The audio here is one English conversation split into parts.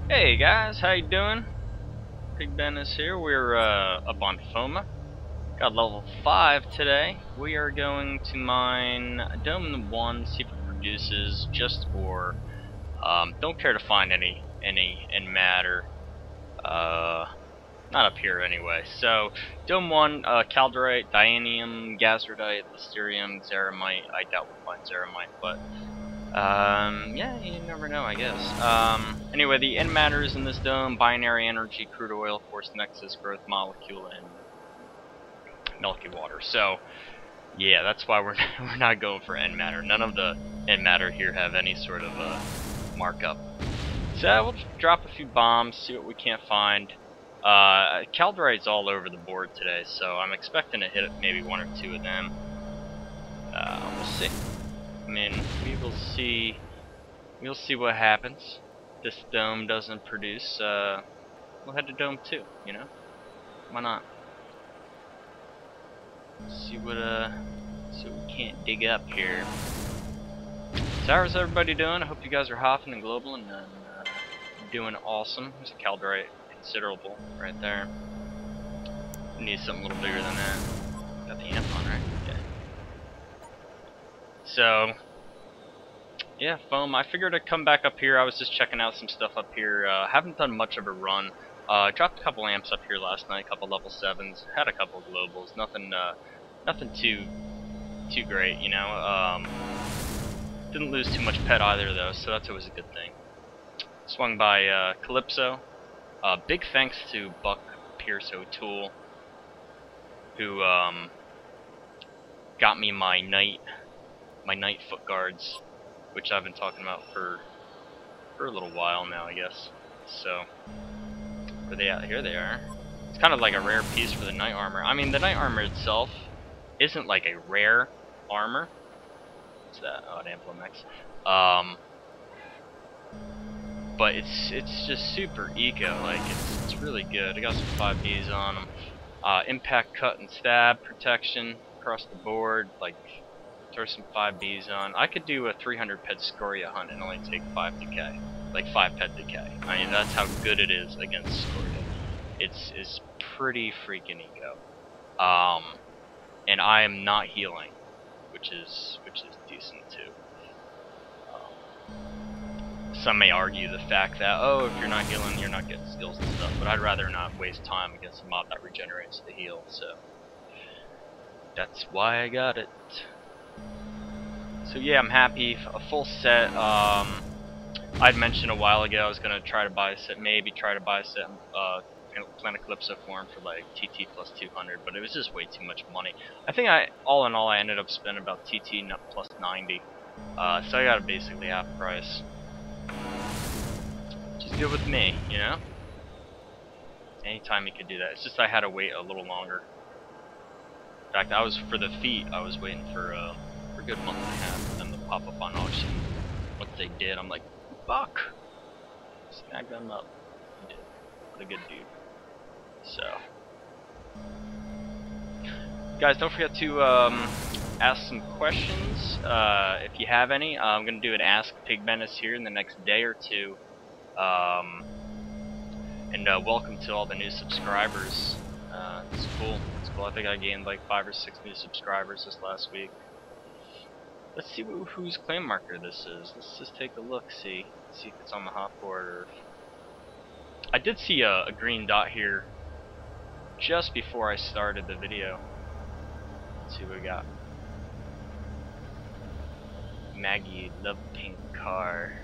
Hey guys, how you doing? PigBenis here. We're up on FOMA. Got level 5 today. We are going to mine Dome 1, see if it produces just ore. Don't care to find any in matter. Not up here anyway. So Dome 1, calderite, dianium, gazardite, lysterium, xeramite. I doubt we'll find xeramite, but yeah, you never know, I guess. Anyway, the end matters in this dome: binary energy, crude oil, force nexus, growth molecule, and milky water. So, yeah, that's why we're we're not going for end matter. None of the end matter here have any sort of markup. So we'll just drop a few bombs, see what we can't find. Calderite's all over the board today, so I'm expecting to hit maybe one or two of them. We'll see. I mean, we will see. We'll see what happens. This dome doesn't produce, we'll head to dome 2, you know? Why not? See what we can't dig up here. So how's everybody doing? I hope you guys are hopping and global and doing awesome. There's a calderite considerable right there. We need something a little bigger than that. Got the amp on, right? Yeah. So yeah, foam. I figured I'd come back up here. I was just checking out some stuff up here. Haven't done much of a run. Dropped a couple amps up here last night, a couple level 7s, had a couple globals. Nothing too great, you know. Didn't lose too much pet either though, so that's always a good thing. Swung by Calypso. Big thanks to Buck Pierce O'Toole, who got me my night foot guards, which I've been talking about for a little while now, I guess. So, where are they at? Here they are. It's kind of like a rare piece for the knight armor. I mean, the knight armor itself isn't like a rare armor. What's that? Oh, an Amplomex. But it's just super eco. Like it's really good. I got some 5Ds on them. Impact, cut, and stab protection across the board. Like, throw some 5Bs on. I could do a 300 pet Scoria hunt and only take 5 decay. Like 5 pet decay. I mean, that's how good it is against Scoria. It's pretty freaking eco. And I am not healing, which is decent too. Some may argue the fact that, oh, if you're not healing, you're not getting skills and stuff, but I'd rather not waste time against a mob that regenerates the heal, so that's why I got it. So yeah, I'm happy. A full set. I'd mentioned a while ago I was gonna try to buy a set, maybe try to buy a set, Planet Calypso form for like TT plus 200, but it was just way too much money. I think all in all, I ended up spending about TT plus 90. So I got it basically half price. Which is good with me, you know? Anytime you could do that. It's just I had to wait a little longer. In fact, for the feet, I was waiting for a good month and a half for them to pop up on auction. Once they did, I'm like, fuck! Snag them up. I did. What a good dude. So, guys, don't forget to ask some questions if you have any. I'm gonna do an Ask PigBenis here in the next day or two. And welcome to all the new subscribers. It's cool. It's cool. I think I gained like 5 or 6 new subscribers this last week. Let's see whose claim marker this is. Let's just take a look. See if it's on the hot board. Or I did see a green dot here just before I started the video. Let's see what we got. Maggie, love pink car.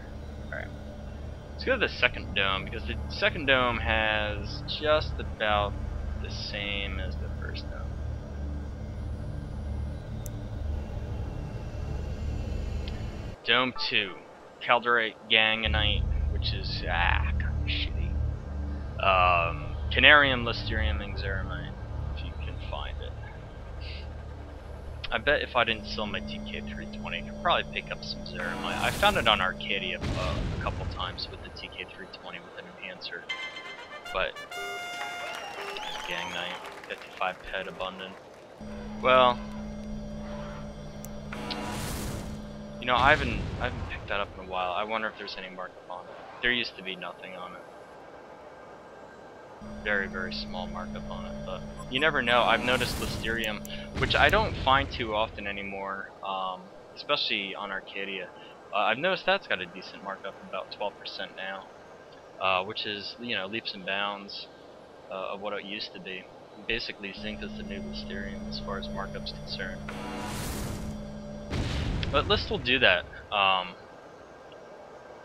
Alright. Let's go to the second dome, because the second dome has just about the same as the first dome. Dome 2. Calderite Ganganite, which is kind of shitty. Canarium, Lysterium, and Xeramite, if you can find it. I bet if I didn't sell my TK320, I could probably pick up some Xeramite. I found it on Arcadia a couple times with the TK320 with an enhancer. But Gangnite, 55 pet abundant. Well, you know, I haven't picked that up in a while. I wonder if there's any markup on it. there used to be nothing on it. Very, very small markup on it, but you never know. I've noticed Listerium, which I don't find too often anymore, especially on Arcadia. I've noticed that's got a decent markup, about 12% now, which is, you know, leaps and bounds of what it used to be. Basically, Zinc is the new Listerium as far as markup's concerned. But List will do that.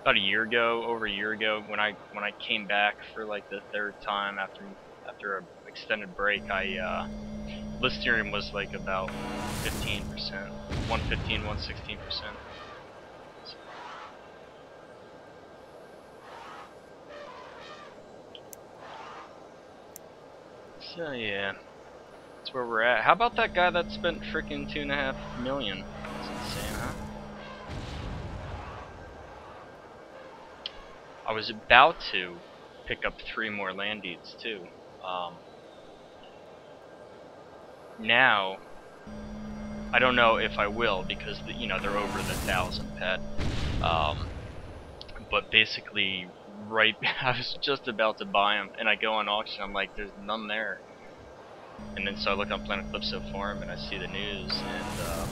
About a year ago, over a year ago, when I came back for like the third time after an extended break, Listerium was like about 15%, 115, 116%. So yeah, that's where we're at. How about that guy that spent freaking $2.5 million? That's insane, huh? I was about to pick up 3 more land deeds too. Now, I don't know if I will because you know they're over the 1,000 pet. But basically, right, I was just about to buy them, and I go on auction. I'm like, there's none there. And then so I look on Planet Calypso forum and I see the news, and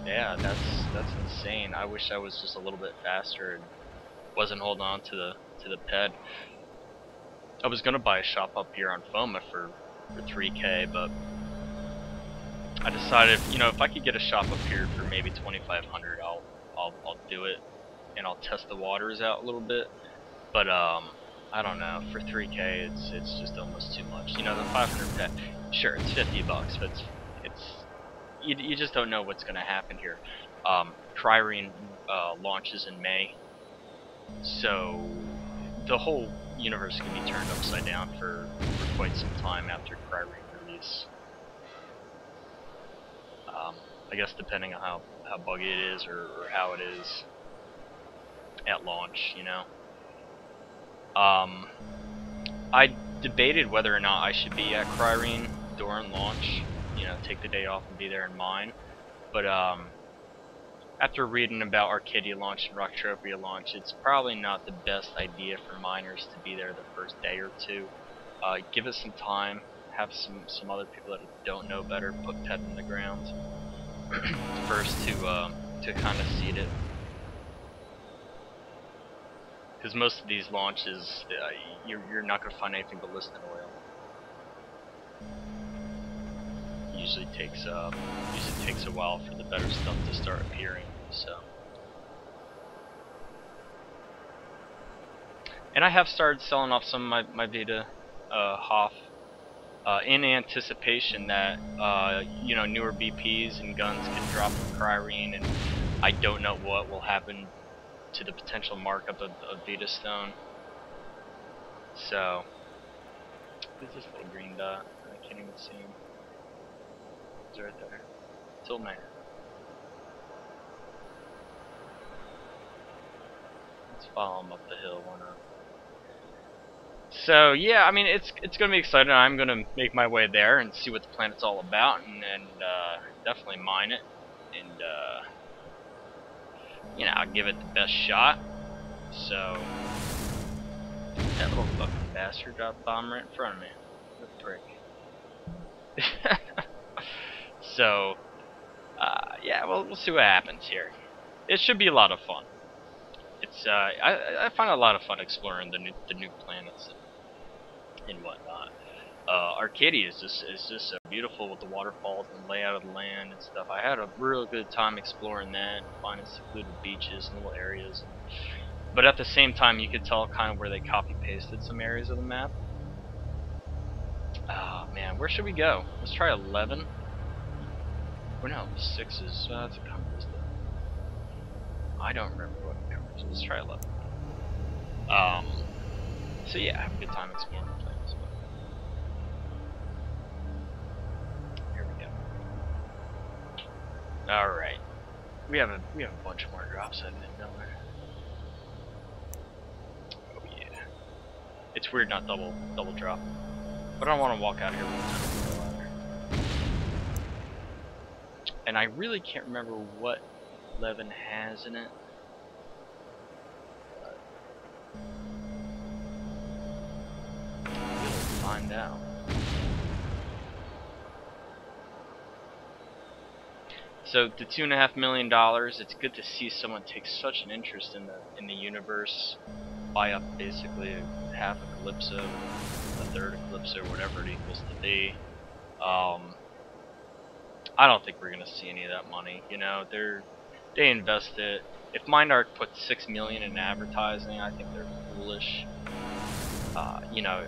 yeah, that's insane. I wish I was just a little bit faster and wasn't holding on to the ped. I was gonna buy a shop up here on FOMA for 3K, but I decided, you know, if I could get a shop up here for maybe 2,500, I'll do it, and I'll test the waters out a little bit. But I don't know, for 3K it's just almost too much. You know, the 500 pet, sure, it's $50, but you just don't know what's gonna happen here. Cryrene launches in May, so the whole universe can be turned upside down for quite some time after Cryrene release. I guess depending on how buggy it is or how it is at launch, you know. I debated whether or not I should be at Cryrene during launch, you know, take the day off and be there in mine. But after reading about Arcadia launch and Rocktropia launch, it's probably not the best idea for miners to be there the first day or two. Give it some time, have some other people that don't know better put pet in the ground first to kind of seed it. Because most of these launches, you're not going to find anything but listed oil. Usually takes a while for the better stuff to start appearing. So, and I have started selling off some of my Vita Hof in anticipation that you know, newer BPs and guns can drop from Cryrene, and I don't know what will happen to the potential markup of Vita Stone. So, who's this little green dot? I can't even see him. He's right there. Tiltman. Let's follow him up the hill, why not? So yeah, I mean it's gonna be exciting. I'm gonna make my way there and see what the planet's all about, and definitely mine it, and you know, I'll give it the best shot. So that little fucking bastard dropped a bomb right in front of me. What a prick. So yeah, well, we'll see what happens here. It should be a lot of fun. It's I find a lot of fun exploring the new planets and whatnot. Arcadia is just so beautiful with the waterfalls and layout of the land and stuff. I had a real good time exploring that and finding secluded beaches and little areas. But at the same time, you could tell kind of where they copy pasted some areas of the map. Oh man, where should we go? Let's try 11. Or no, 6 is that's a compass though. I don't remember what it covers. Let's try 11. So yeah, have a good time exploring the planets. Here we go. All right, we have a bunch more drops, I think, don't we? Oh yeah. It's weird not double dropping, but I don't want to walk out here with a ladder. And I really can't remember what 11 has in it. find out. So the $2.5 million, it's good to see someone take such an interest in the universe, buy up basically half a Calypso, a third of Calypso, whatever it equals to be. I don't think we're gonna see any of that money. You know, they invest it. If MindArc puts $6 million in advertising, I think they're foolish. You know,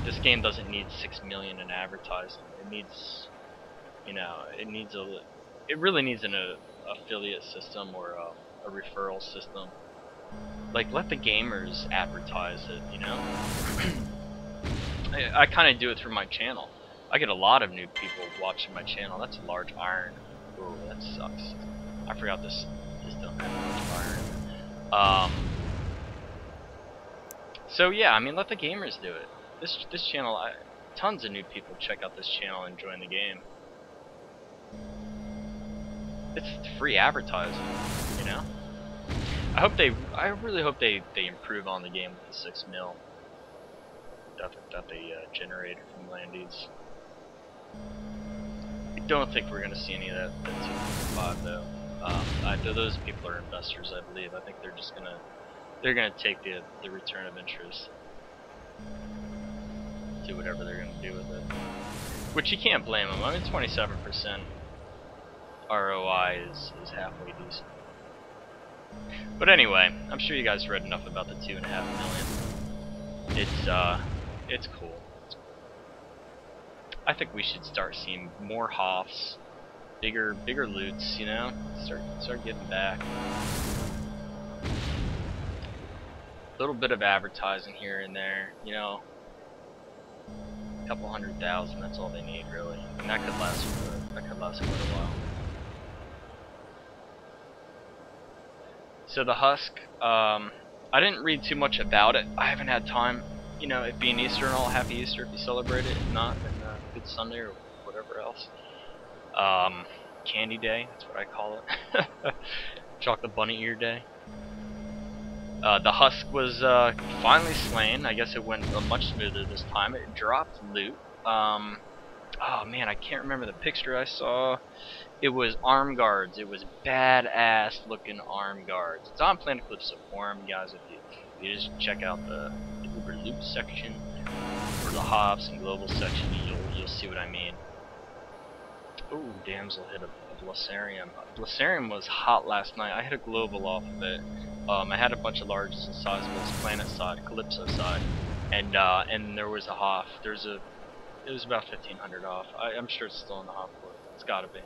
this game doesn't need $6 million in advertising. It needs, you know, it really needs an affiliate system or a referral system. Like, let the gamers advertise it, you know? I kind of do it through my channel. I get a lot of new people watching my channel. That's a large iron. Ooh, that sucks. I forgot this don't have much iron. So yeah, I mean, let the gamers do it. This channel, tons of new people check out this channel and join the game. It's free advertising, you know. I really hope they improve on the game with the 6 mil that they generated from Landies. I don't think we're gonna see any of that 2.5 though. Those people are investors, I believe. I think they're gonna take the return of interest, do whatever they're gonna do with it. Which you can't blame them. I mean, 27% ROI is halfway decent. But anyway, I'm sure you guys read enough about the $2.5 million. It's cool. I think we should start seeing more hofs, bigger loots, you know? Start getting back. A little bit of advertising here and there, you know. A couple 100,000, that's all they need really. And that could last quite a while. So the husk, I didn't read too much about it. I haven't had time. You know, it being Easter and all, happy Easter if you celebrate it. If not, then good Sunday or whatever else. Candy Day, that's what I call it. Chocolate Bunny Ear Day. The husk was finally slain. I guess it went much smoother this time. It dropped loot. Oh man, I can't remember the picture I saw. It was arm guards. It was badass looking arm guards. It's on Planet Calypso forum, guys. If you just check out the Uber loot section or the hofs and global section, you'll see what I mean. Ooh, damsel hit a Blessarium. Blessarium was hot last night. I hit a global off of it. I had a bunch of larges and sizables, planet side, Calypso side, and there was a hof. It was about 1,500 off. I'm sure it's still in the hof board. It's gotta be.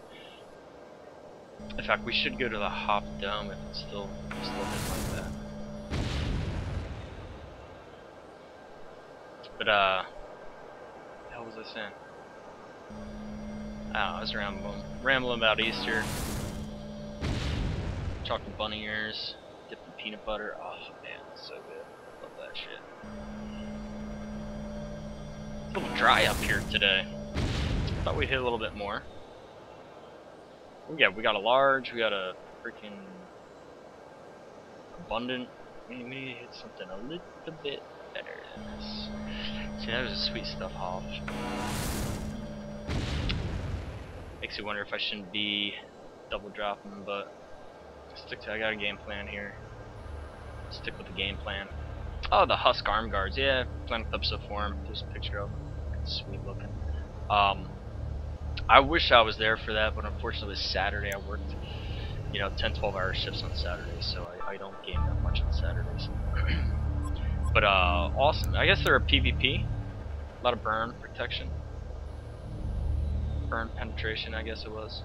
In fact, we should go to the Hof Dome if it's still hit like that. But what the hell was I saying? Oh, I was rambling about Easter. Chocolate bunny ears, dipped in peanut butter. Oh man, it's so good. Love that shit. It's a little dry up here today. Thought we'd hit a little bit more. Yeah, we got a large, we got a freaking abundant. We need to hit something a little bit better than this. See, that was a sweet stuff hof. Makes you wonder if I shouldn't be double dropping, but I got a game plan here. Stick with the game plan. Oh, the husk arm guards. Yeah, Planet Calypso forum. There's a picture of them. Sweet looking. I wish I was there for that, but unfortunately this Saturday I worked, you know, 10-12 hour shifts on Saturdays, so I don't game that much on Saturdays. But awesome. I guess they're a PvP. A lot of burn protection. Burn penetration, I guess it was.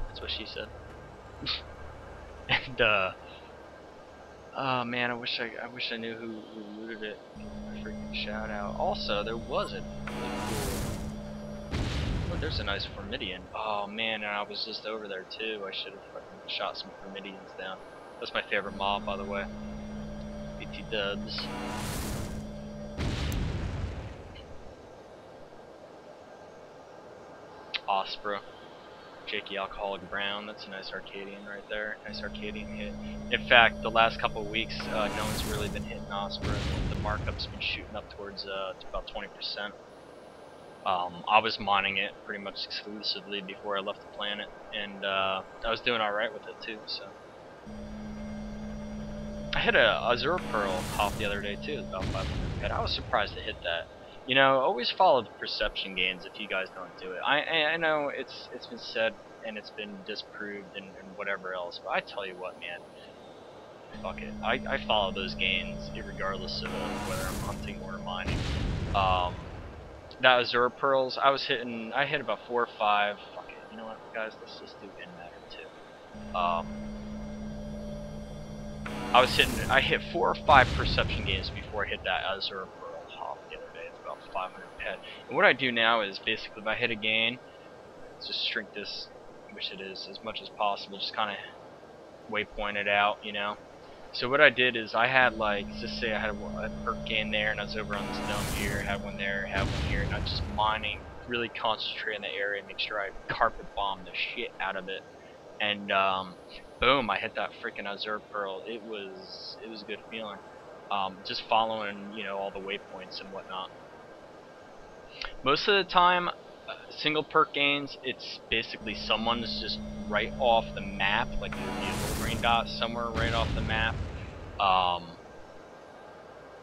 That's what she said. And oh man, I wish I knew who looted it. Freaking shout out. Also, there was a really cool. Oh, there's a nice Formidian. Oh man, and I was just over there too. I should have fucking shot some Formidians down. That's my favorite mob, by the way. BT dubs. Ospra. Jakey Alcoholic Brown, that's a nice Arcadian right there. Nice Arcadian hit. In fact, the last couple of weeks, no one's really been hitting Ospra. The markup's been shooting up towards about 20%. I was mining it pretty much exclusively before I left the planet, and I was doing alright with it too, so. I hit a Azure Pearl off the other day too, about 500 pet. I was surprised to hit that. You know, always follow the perception gains if you guys don't do it. I know it's been said and it's been disproved and whatever else, but I tell you what, man, fuck it. I follow those gains regardless of whether I'm hunting or mining. That Azure Pearls, I hit about 4 or 5. Fuck it, you know what, guys, let's just do in matter too. I hit 4 or 5 perception gains before I hit that Azure Pearl hop the other day. It's about 500 pet. And what I do now is basically if I hit a gain, just shrink this, which it is, as much as possible. Just kind of waypoint it out, you know. So what I did is I had like, just say I had a perk gain there, and I was over on this dome here, had one there, had one here, and I was just mining, really concentrate in the area, make sure I carpet bomb the shit out of it. And boom, I hit that freaking Azure Pearl. It was a good feeling. Just following, you know, all the waypoints and whatnot. Most of the time, single perk gains, it's basically someone's just right off the map, like there'll be a little green dot somewhere right off the map.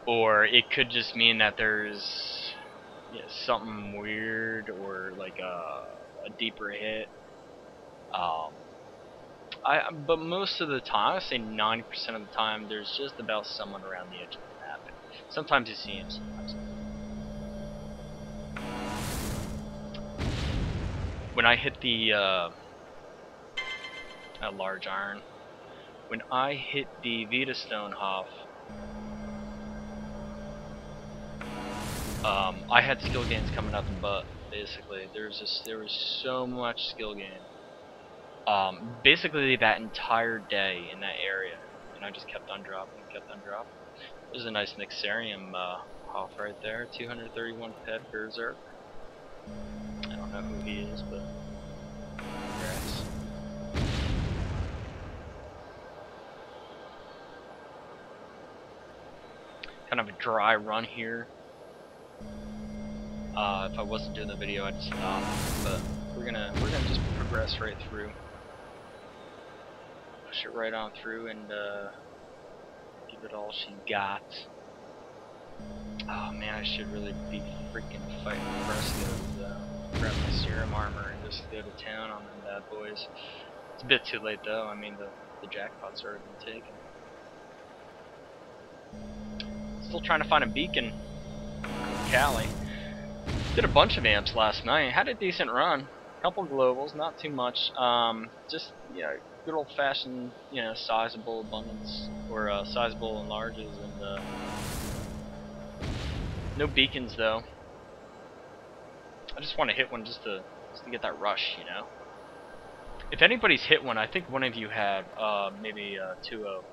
Or it could just mean that there's, you know, something weird or like a deeper hit. But most of the time, I would say 90% of the time, there's just about someone around the edge of the map. Sometimes you see him, sometimes not. When I hit the large iron, when I hit the Vita Stone Hof, I had skill gains coming out the butt. Basically, there was so much skill gain. Basically that entire day in that area, and I just kept on dropping, kept on dropping. There's a nice Nixarium off right there, 231 ped Berserk. I don't know who he is, but congrats. Kind of a dry run here. If I wasn't doing the video, I'd stop, but we're gonna just progress right through. Push it right on through and give it all she got. Oh man, I should really be freaking fighting Frescoes. Grab my serum armor and just go to town on them bad boys. It's a bit too late though. I mean, the jackpot's already been taken. Still trying to find a beacon. Cali. Did a bunch of amps last night. Had a decent run. Couple globals, not too much. Just, you know, good old fashioned, you know, sizable abundance or sizable enlarges, and no beacons though. I just want to hit one just to get that rush, you know. If anybody's hit one, I think one of you had maybe 2-0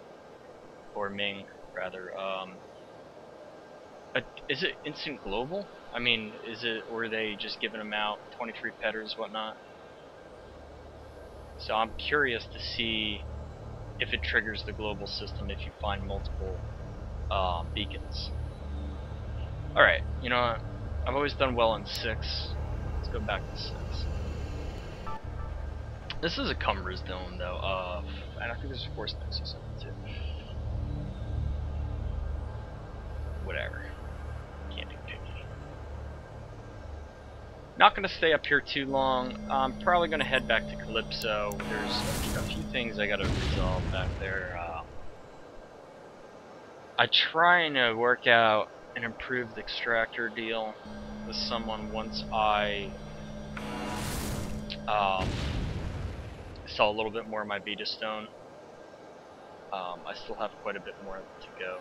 or Ming rather. Is it instant global? I mean, is it, or are they just giving them out 23 petters, whatnot? So I'm curious to see if it triggers the global system if you find multiple beacons. Alright, you know what? I've always done well in 6. Let's go back to 6. This is a Cumbra's Dome though, and I think there's a Force Nexus or something too. Whatever. Can't be picky. Not going to stay up here too long. I'm probably going to head back to Calypso. There's a few things I got to resolve back there. I'm trying to work out an improved extractor deal with someone once I saw a little bit more of my Vita Stone. I still have quite a bit more to go,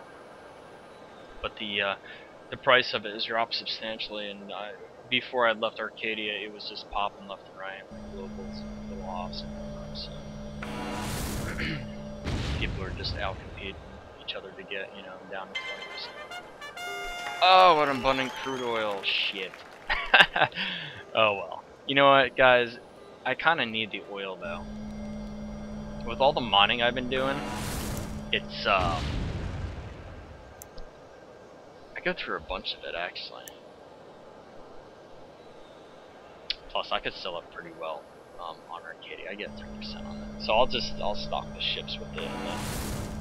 but the price of it has dropped substantially, and before I left Arcadia, it was just popping left and right, like globals, little hofs, and whatnot. So people are just out competing each other to get, you know, down to 20%. Oh, what abundant crude oil! Shit. Oh well. You know what, guys? I kind of need the oil though. With all the mining I've been doing, it's I go through a bunch of it actually. Plus, I could sell it pretty well on Arcadia. I get 10% on it. So I'll stock the ships with it, and then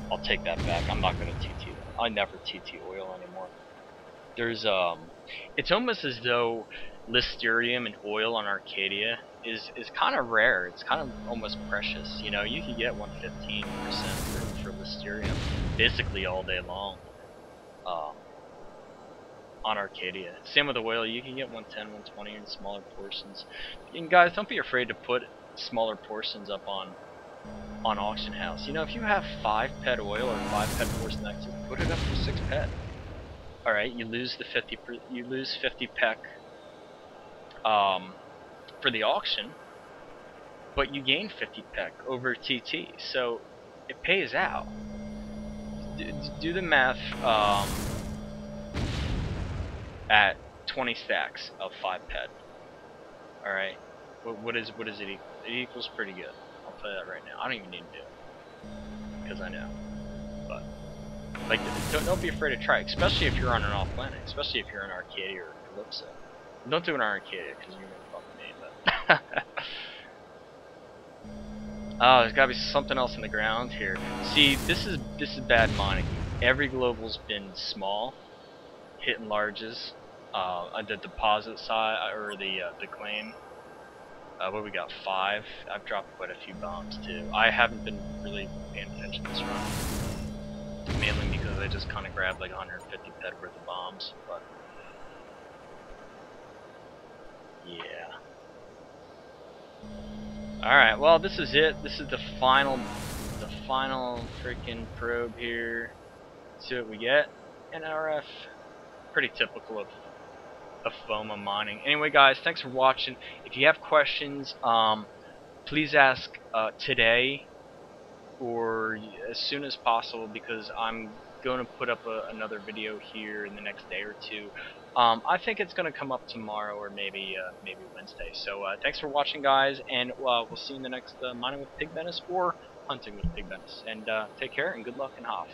I'll take that back. I'm not gonna TT them. I never TT oil anymore. There's it's almost as though Listerium and oil on Arcadia is kind of rare. It's kind of almost precious. You know, you can get 115% for Listerium basically all day long. On Arcadia. Same with the oil, you can get 110, 120 in smaller portions. And guys, don't be afraid to put smaller portions up on auction house. You know, if you have 5 pet oil or 5 pet portion access, put it up to 6 pet. All right, you lose the 50 pec for the auction, but you gain 50 pec over TT, so it pays out. Do the math. At 20 stacks of 5 pet. Alright. What does it equal? It equals pretty good. I'll tell you that right now. I don't even need to do it. Because I know. But like, don't be afraid to try it, especially if you're on an off planet, especially if you're in Arcadia or Calypso. Don't do it on Arcadia because you're gonna fuck me, but oh, there's gotta be something else in the ground here. See, this is bad mining. Every global's been small, hitting larges. The deposit side, or the claim. What we got? 5. I've dropped quite a few bombs too. I haven't been really paying attention this run, mainly because I just kind of grabbed like 150 ped worth of bombs. But yeah. All right. Well, this is it. This is the final freaking probe here. See what we get. NRF. Pretty typical of FOMA mining. Anyway, guys, thanks for watching. If you have questions, please ask today or as soon as possible, because I'm going to put up another video here in the next day or two. I think it's going to come up tomorrow or maybe Wednesday. So thanks for watching, guys, and we'll see you in the next mining with PigBenis or hunting with PigBenis. And take care and good luck in Hof.